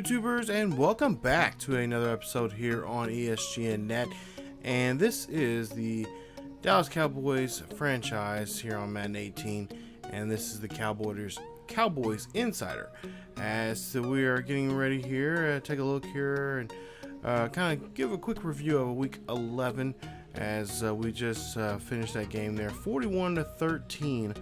YouTubers, and welcome back to another episode here on ESGNet. And this is the Dallas Cowboys franchise here on Madden 18, and this is the Cowboys Insider. As we are getting ready here, take a look here and kind of give a quick review of Week 11 as we just finished that game there. 41-13,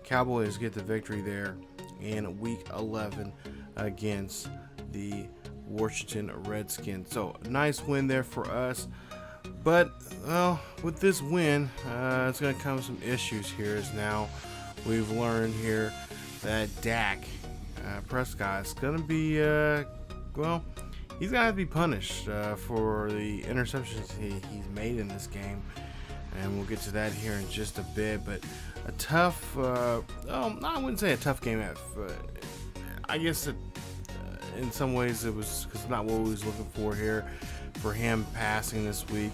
Cowboys get the victory there in Week 11 against the Washington Redskins. So nice win there for us, but well, with this win it's going to come some issues here, as now we've learned here that Dak Prescott is going to be well, he's going to have to be punished for the interceptions he's made in this game, and we'll get to that here in just a bit. But a tough I wouldn't say a tough game, I guess in some ways it was, because not what we was looking for here for him passing this week,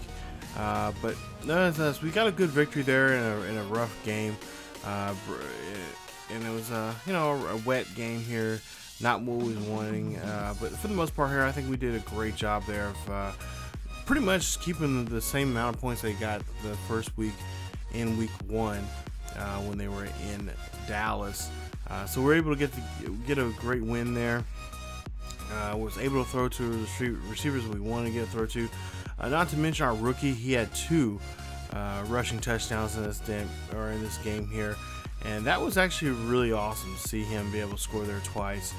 but nonetheless we got a good victory there in a rough game, and it was a wet game here, not what we was wanting, but for the most part here I think we did a great job there of pretty much keeping the same amount of points they got the first week in Week 1 when they were in Dallas. So we're able to get a great win there. Was able to throw to the receivers we wanted to get a throw to. Not to mention our rookie, he had 2 rushing touchdowns in this game here, and that was actually really awesome to see him be able to score there twice.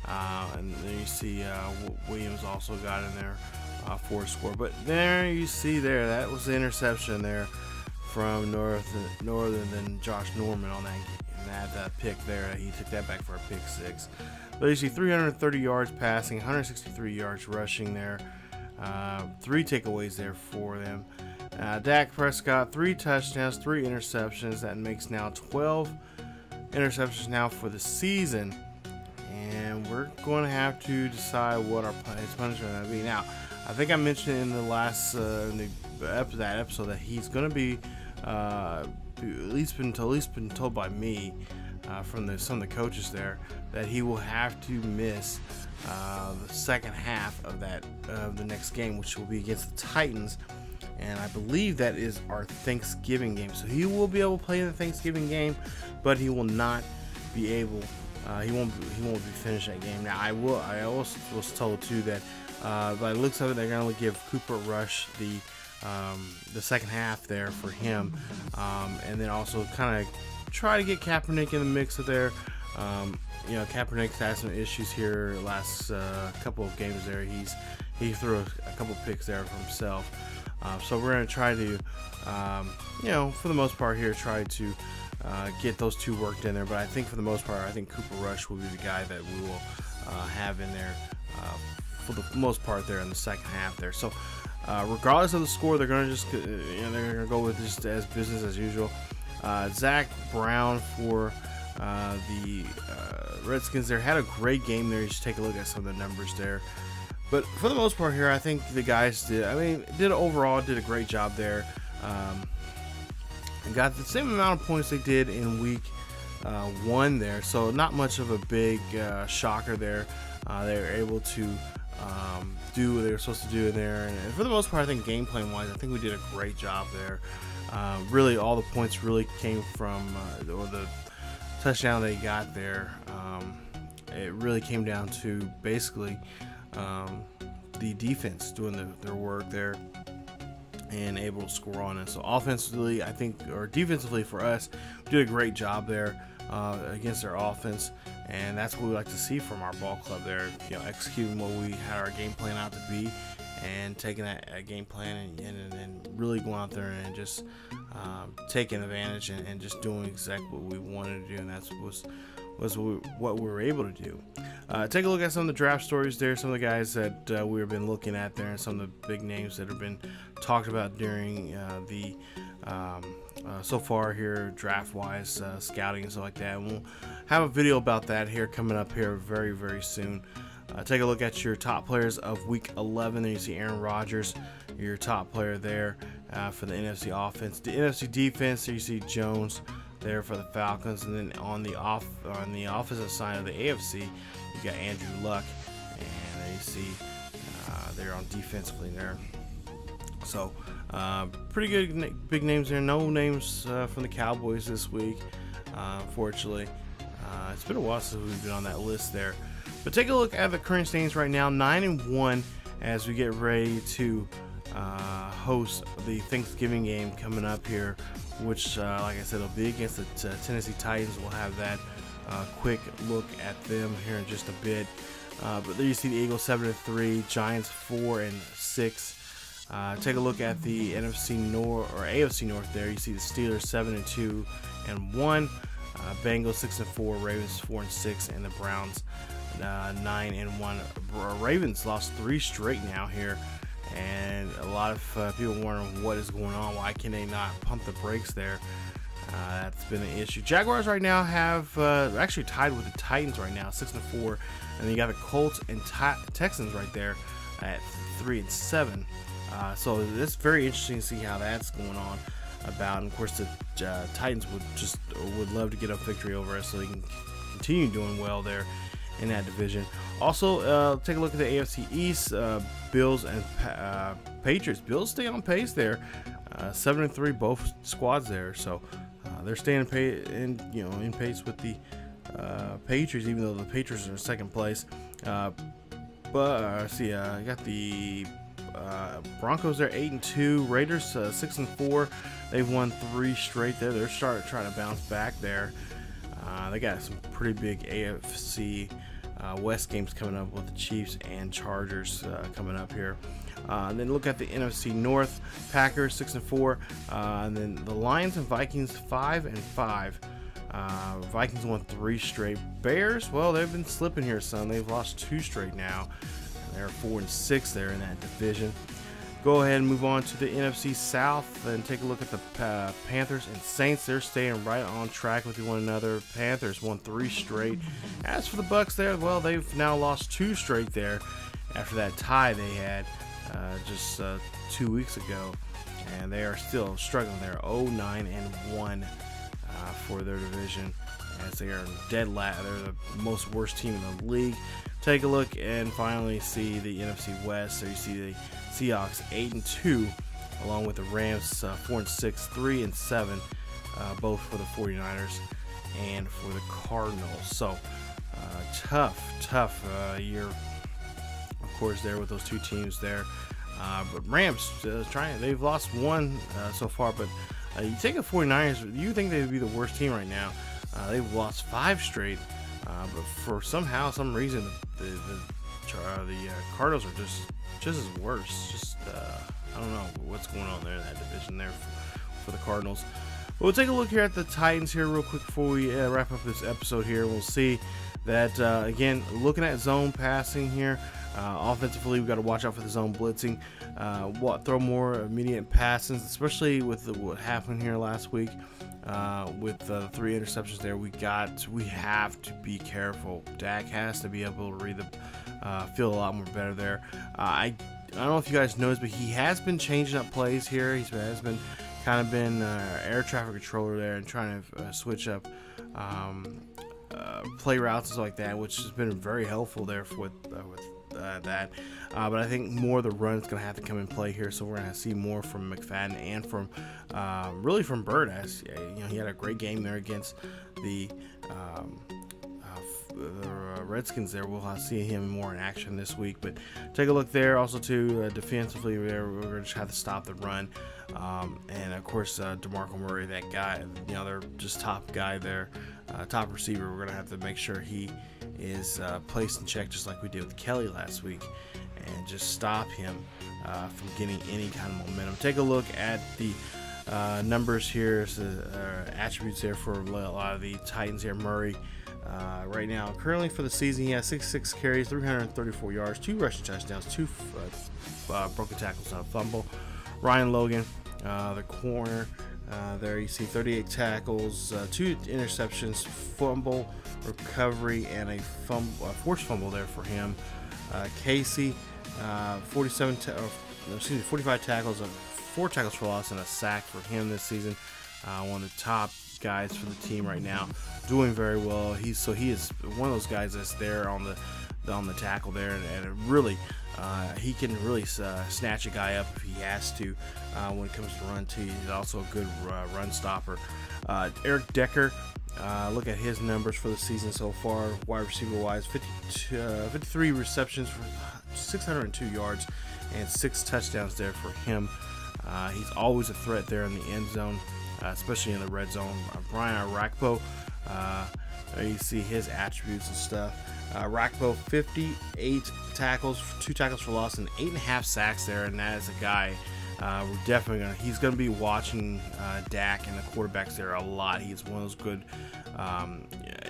And then you see Williams also got in there for a score. But there you see there, that was the interception there from Northern than Josh Norman on that game. That pick there, he took that back for a pick 6. But you see 330 yards passing, 163 yards rushing there, 3 takeaways there for them. Dak Prescott, 3 touchdowns, 3 interceptions. That makes now 12 interceptions now for the season, and we're going to have to decide what his punishment is going to be. Now, I think I mentioned in the last that episode that he's going to be at least been told by me from some of the coaches there that he will have to miss the second half of the next game, which will be against the Titans, and I believe that is our Thanksgiving game. So he will be able to play in the Thanksgiving game, but he will not be able. He won't be finished that game. Now I also was told too that by the looks of it, they're going to give Cooper Rush the second half there for him, and then also kind of try to get Kaepernick in the mix of there. Kaepernick's had some issues here last couple of games there. He threw a couple picks there for himself, so we're going to try to for the most part here try to get those 2 worked in there. But I think for the most part, I think Cooper Rush will be the guy that we will have in there for the most part there in the second half there. So regardless of the score, they're going to just they're going to go with just as business as usual. Zach Brown for the Redskins there had a great game there. You should take a look at some of the numbers there. But for the most part here, I think the guys did a great job there. And got the same amount of points they did in Week 1 there. So not much of a big shocker there. They were able to do what they were supposed to do in there, and for the most part I think game plan wise I think we did a great job there. Really all the points really came from the touchdown they got there. It really came down to basically the defense doing their work there and able to score on it. So offensively, I think, or defensively for us, we did a great job there against their offense, and that's what we like to see from our ball club there. Executing what we had our game plan out to be, and taking that game plan and really going out there and just taking advantage and just doing exactly what we wanted to do, and that's what we were able to do. Take a look at some of the draft stories there, some of the guys that we've been looking at there, and some of the big names that have been talked about during so far here draft wise, scouting and stuff like that. And we'll have a video about that here coming up here very, very soon. Take a look at your top players of Week 11. There you see Aaron Rodgers, your top player there for the NFC offense. The NFC defense, there you see Jones there for the Falcons, and then on the offensive side of the AFC, you got Andrew Luck, and there you see there on defensively there. So pretty good big names there. No names from the Cowboys this week, unfortunately. It's been a while since we've been on that list there. But take a look at the current standings right now, 9-1, as we get ready to host the Thanksgiving game coming up here, which, like I said, will be against the Tennessee Titans. We'll have that quick look at them here in just a bit. But there you see the Eagles 7-3, Giants 4-6. Take a look at the NFC North or AFC North. There you see the Steelers 7-2-1, Bengals 6-4, Ravens 4-6, and the Browns 9-1. Ravens lost 3 straight now here, and a lot of people wondering what is going on. Why can they not pump the brakes there? That's been an issue. Jaguars right now have actually tied with the Titans right now, 6-4, and then you got the Colts and Texans right there at 3-7. So it's very interesting to see how that's going on about. And of course, the Titans would love to get a victory over us so they can continue doing well there in that division. Also, take a look at the AFC East. Bills and Patriots. Bills stay on pace there, 7-3, both squads there. So they're staying in pace with the Patriots, even though the Patriots are in second place. But you got the Broncos there 8-2, Raiders 6-4. They've won 3 straight there. They're starting to try to bounce back there. They got some pretty big AFC West games coming up with the Chiefs and Chargers coming up here. And then look at the NFC North. Packers 6-4, and then the Lions and Vikings 5-5. Vikings won 3 straight. Bears, well, they've been slipping here, son. They've lost 2 straight now. They're 4-6 there in that division. Go ahead and move on to the NFC South and take a look at the Panthers and Saints. They're staying right on track with one another. Panthers won 3 straight. As for the Bucks there, well, they've now lost 2 straight there after that tie they had just 2 weeks ago, and they are still struggling there, 0-9-1 for their division, as they are dead last. They're the most worst team in the league. Take a look and finally see the NFC West. There you see the Seahawks 8-2, along with the Rams 4-6, 3-7, both for the 49ers and for the Cardinals. So tough year, of course, there with those 2 teams there. But Rams they've lost 1 so far, but you take the 49ers, you think they would be the worst team right now. They've lost 5 straight, but for some reason the Cardinals are just as worse. I don't know what's going on there in that division there for the Cardinals. But we'll take a look here at the Titans here real quick before we wrap up this episode here. We'll see that again, looking at zone passing here. Offensively, we've got to watch out for the zone blitzing. Throw more immediate passes, especially with what happened here last week with the 3 interceptions there. We have to be careful. Dak has to be able to read the field a lot more better there. I don't know if you guys noticed, but he has been changing up plays here. He has been air traffic controller there and trying to switch up play routes and stuff like that, which has been very helpful there with that. But I think more of the run is going to have to come in play here, so we're going to see more from McFadden and from really from Bird, as he had a great game there against the Redskins there. We'll see him more in action this week. But take a look there also too, defensively we're going to just have to stop the run, and of course DeMarco Murray, that guy, they're just top guy there, top receiver. We're going to have to make sure he is placed in check, just like we did with Kelly last week, and just stop him from getting any kind of momentum. Take a look at the numbers here, attributes there for a lot of the Titans here. Murray, right now, currently for the season, he has 66 carries, 334 yards, 2 rushing touchdowns, 2 broken tackles, not a fumble. Ryan Logan, the corner, there you see 38 tackles, 2 interceptions, fumble recovery, and a forced fumble there for him. Casey, 45 tackles, 4 tackles for loss, and a sack for him this season. One of the top guys for the team right now, doing very well. He is one of those guys that's there on the on the tackle there, and really he can really snatch a guy up if he has to when it comes to run too. He's also a good run stopper. Eric Decker, look at his numbers for the season so far, wide receiver wise. 53 receptions for 602 yards and 6 touchdowns there for him. He's always a threat there in the end zone, especially in the red zone. Brian Orakpo, you see his attributes and stuff. Orakpo, 58 tackles, 2 tackles for loss, and 8.5 sacks there, and that is a guy we're definitely he's gonna be watching Dak and the quarterbacks there a lot. He's one of those good,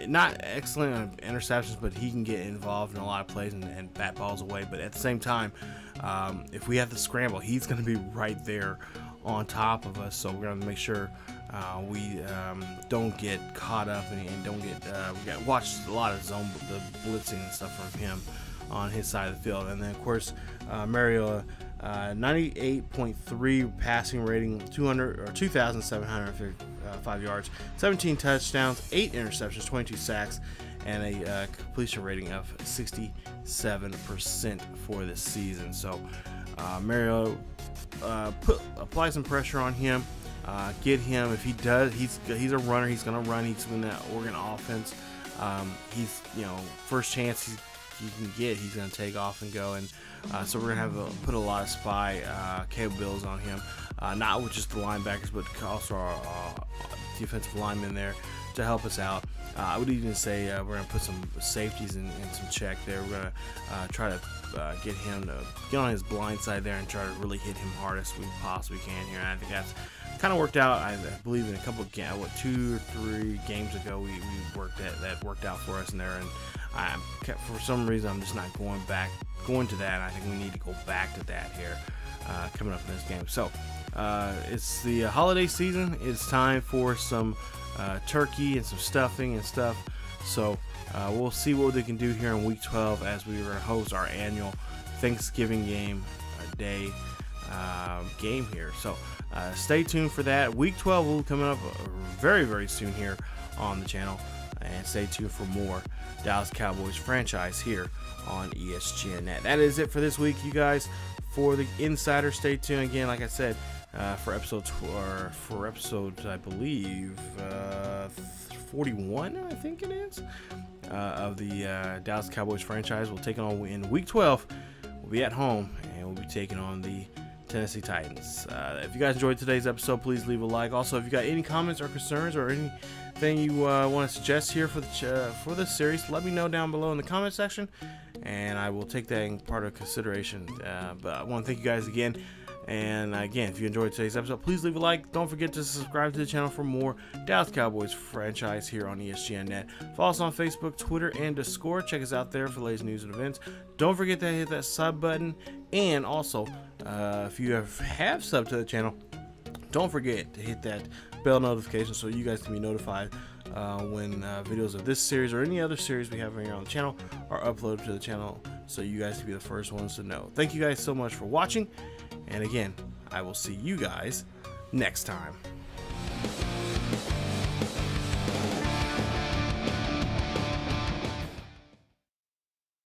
not excellent on interceptions, but he can get involved in a lot of plays and bat balls away. But at the same time, if we have to scramble, he's gonna be right there on top of us. So we're gonna make sure we don't get caught up and don't get we got watched a lot of the blitzing and stuff from him on his side of the field. And then of course Mariota, 98.3 passing rating, 2,705 yards, 17 touchdowns, 8 interceptions, 22 sacks, and a completion rating of 67% for this season. So Mariota, apply some pressure on him. Get him, if he does, he's a runner, he's going to run, he's in that Oregon offense. He's, first chance he can get, he's going to take off and go. And so we're going to put a lot of spy capabilities on him, not with just the linebackers, but also our defensive linemen there to help us out. I would even say we're going to put some safeties in some check there. We're going to try to get him to get on his blind side there and try to really hit him hardest we possibly can here. And I think that's kind of worked out. I believe in a couple of 2 or 3 games ago we worked out for us in there, and for some reason I'm just not going to that. I think we need to go back to that here coming up in this game. So it's the holiday season. It's time for some turkey and some stuffing and stuff. So we'll see what they can do here in week 12 as we host our annual Thanksgiving game day game here. So stay tuned for that. Week 12 will be coming up very, very soon here on the channel, and stay tuned for more Dallas Cowboys franchise here on ESGNet. That is it for this week, you guys. For the Insider, stay tuned again. Like I said, for episode I believe 41, I think it is, of the Dallas Cowboys franchise. We'll take it on in week 12. We'll be at home and we'll be taking on the Tennessee Titans. If you guys enjoyed today's episode, please leave a like. Also, if you got any comments or concerns or anything you want to suggest here for this series, let me know down below in the comment section, and I will take that in part of consideration. But I want to thank you guys again. And again, if you enjoyed today's episode, please leave a like. Don't forget to subscribe to the channel for more Dallas Cowboys franchise here on ESGNet. Follow us on Facebook, Twitter, and Discord. Check us out there for the latest news and events. Don't forget to hit that sub button. And also, if you have subbed to the channel, don't forget to hit that bell notification so you guys can be notified when videos of this series or any other series we have here on the channel are uploaded to the channel, so you guys can be the first ones to know. Thank you guys so much for watching, and again, I will see you guys next time.